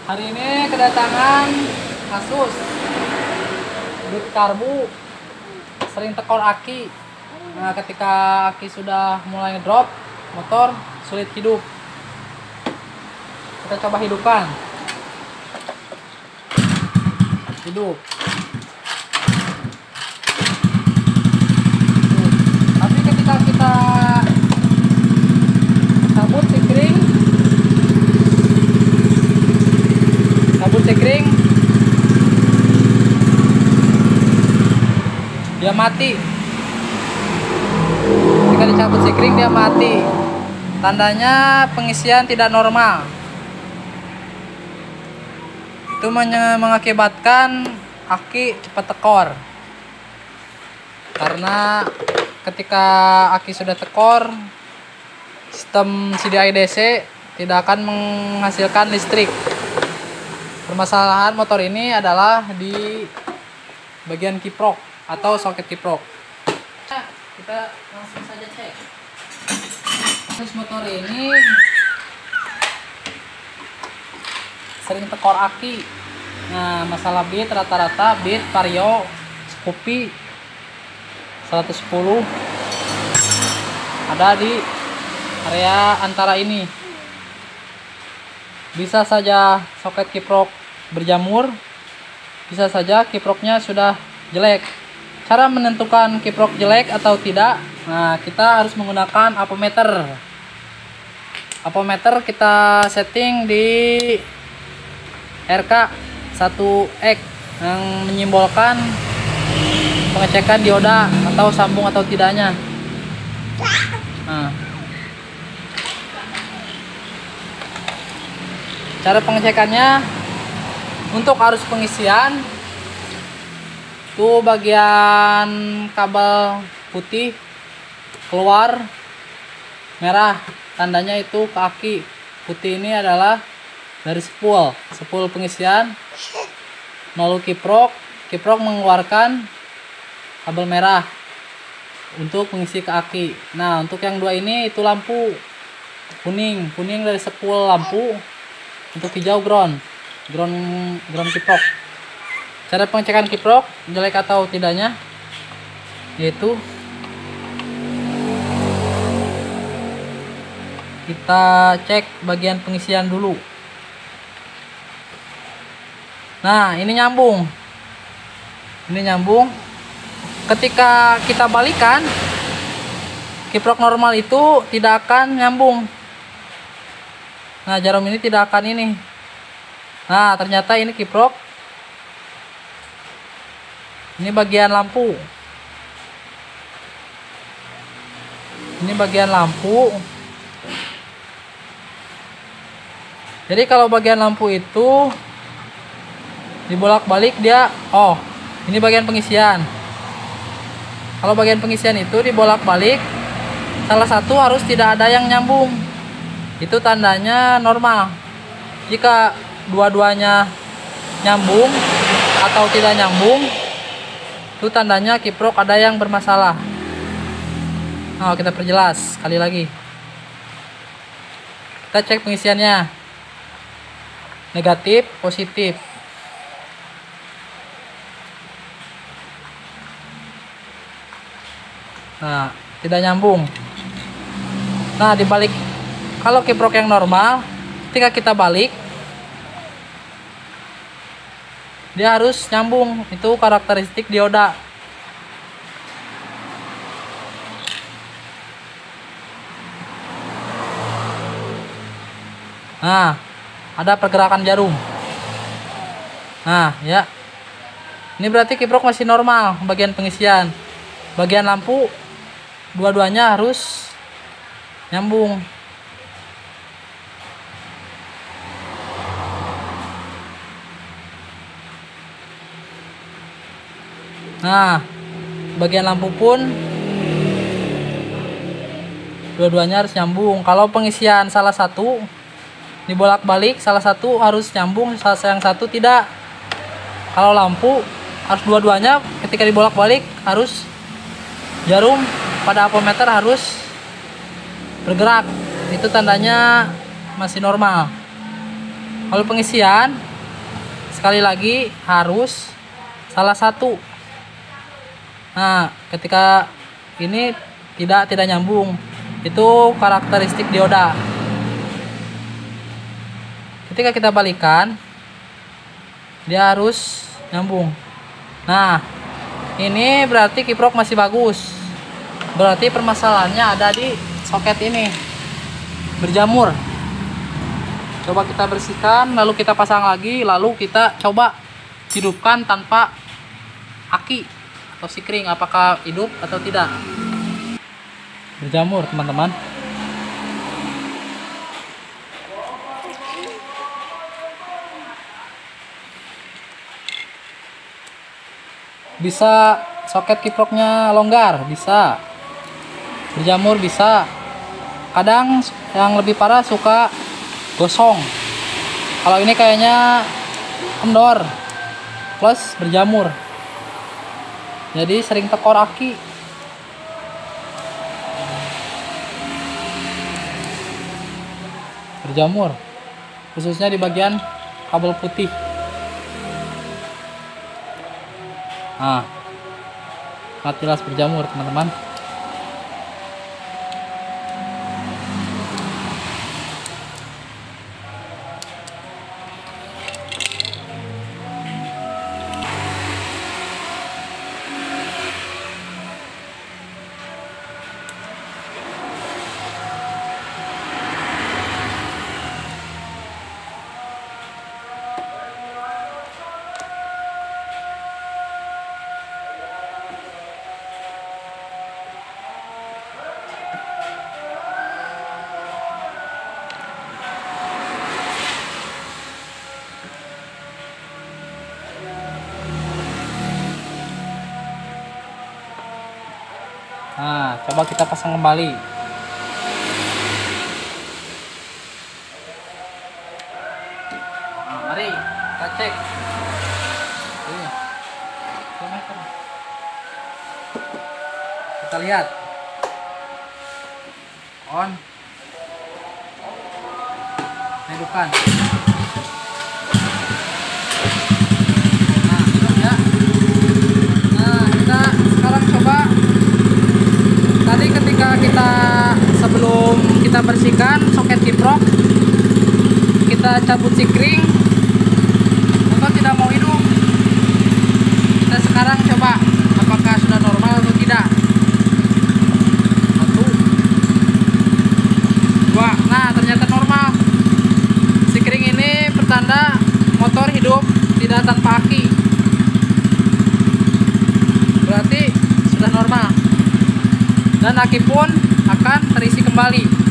Hari ini kedatangan Asus Bit Karbu sering tekor aki. Nah, ketika aki sudah mulai ngedrop, motor sulit hidup. Kita coba hidupkan. Hidup. Tapi ketika kita cabut sekring, dia mati. Ketika dicabut sekring dia mati, tandanya pengisian tidak normal. Itu mengakibatkan aki cepat tekor, karena ketika aki sudah tekor, sistem CDI DC tidak akan menghasilkan listrik. Permasalahan motor ini adalah di bagian kiprok atau soket kiprok. Kita langsung saja cek. Terus motor ini sering tekor aki. Nah, masalah bit rata-rata bit Vario Scoopy 110 ada di area antara ini. Bisa saja soket kiprok berjamur, bisa saja kiproknya sudah jelek. Cara menentukan kiprok jelek atau tidak, nah kita harus menggunakan apometer. Apometer kita setting di RK 1X yang menyimbolkan pengecekan dioda atau sambung atau tidaknya. Nah, cara pengecekannya untuk arus pengisian itu bagian kabel putih keluar merah, tandanya itu ke aki. Putih ini adalah dari spool pengisian, lalu kiprok mengeluarkan kabel merah untuk mengisi ke aki. Nah, untuk yang dua ini itu lampu kuning dari spool lampu, untuk hijau ground kiprok. Cara pengecekan kiprok jelek atau tidaknya yaitu kita cek bagian pengisian dulu. Nah, ini nyambung. Ketika kita balikan, kiprok normal itu tidak akan nyambung. Nah, jarum ini tidak akan ini. Nah, ternyata ini kiprok. Ini bagian lampu. Jadi kalau bagian lampu itu dibolak-balik dia, ini bagian pengisian. Kalau bagian pengisian itu dibolak-balik, salah satu harus tidak ada yang nyambung. Itu tandanya normal. Jika dua-duanya nyambung atau tidak nyambung, itu tandanya kiprok ada yang bermasalah. Nah, kita perjelas sekali lagi. Kita cek pengisiannya. Negatif, positif. Nah, tidak nyambung. Nah, dibalik, kalau kiprok yang normal, ketika kita balik dia harus nyambung. Itu karakteristik dioda. Nah, ada pergerakan jarum. Nah, ya. Ini berarti kiprok masih normal bagian pengisian. Bagian lampu dua-duanya harus nyambung. Nah, bagian lampu pun dua-duanya harus nyambung. Kalau pengisian salah satu dibolak-balik, salah satu harus nyambung, yang satu tidak. Kalau lampu harus dua-duanya, ketika dibolak-balik harus jarum pada apometer harus bergerak. Itu tandanya masih normal. Kalau pengisian sekali lagi harus salah satu. Nah, ketika ini tidak nyambung, itu karakteristik dioda. Ketika kita balikan, dia harus nyambung. Nah, ini berarti kiprok masih bagus. Berarti permasalahannya ada di soket ini, berjamur. Coba kita bersihkan, lalu kita pasang lagi, lalu kita coba hidupkan tanpa aki atau sikring, apakah hidup atau tidak. Berjamur, teman-teman. Bisa soket kiproknya longgar, bisa. Berjamur bisa. Kadang yang lebih parah suka gosong. Kalau ini kayaknya kendor plus berjamur, jadi sering tekor aki. Berjamur khususnya di bagian kabel putih. Nah, sangat jelas berjamur, teman-teman. Nah, coba kita pasang kembali. Nah, mari kita cek. Kita lihat. On. Hidupkan. Nah, hidup ya. Nah, kita sekarang coba. Tadi ketika sebelum kita bersihkan soket kiprok, kita cabut sikring, motor tidak mau hidup. Kita sekarang coba apakah sudah normal atau tidak. 1, 2, nah ternyata normal. Sikring ini pertanda motor hidup tidak tanpa aki, berarti sudah normal. Dan aki pun akan terisi kembali.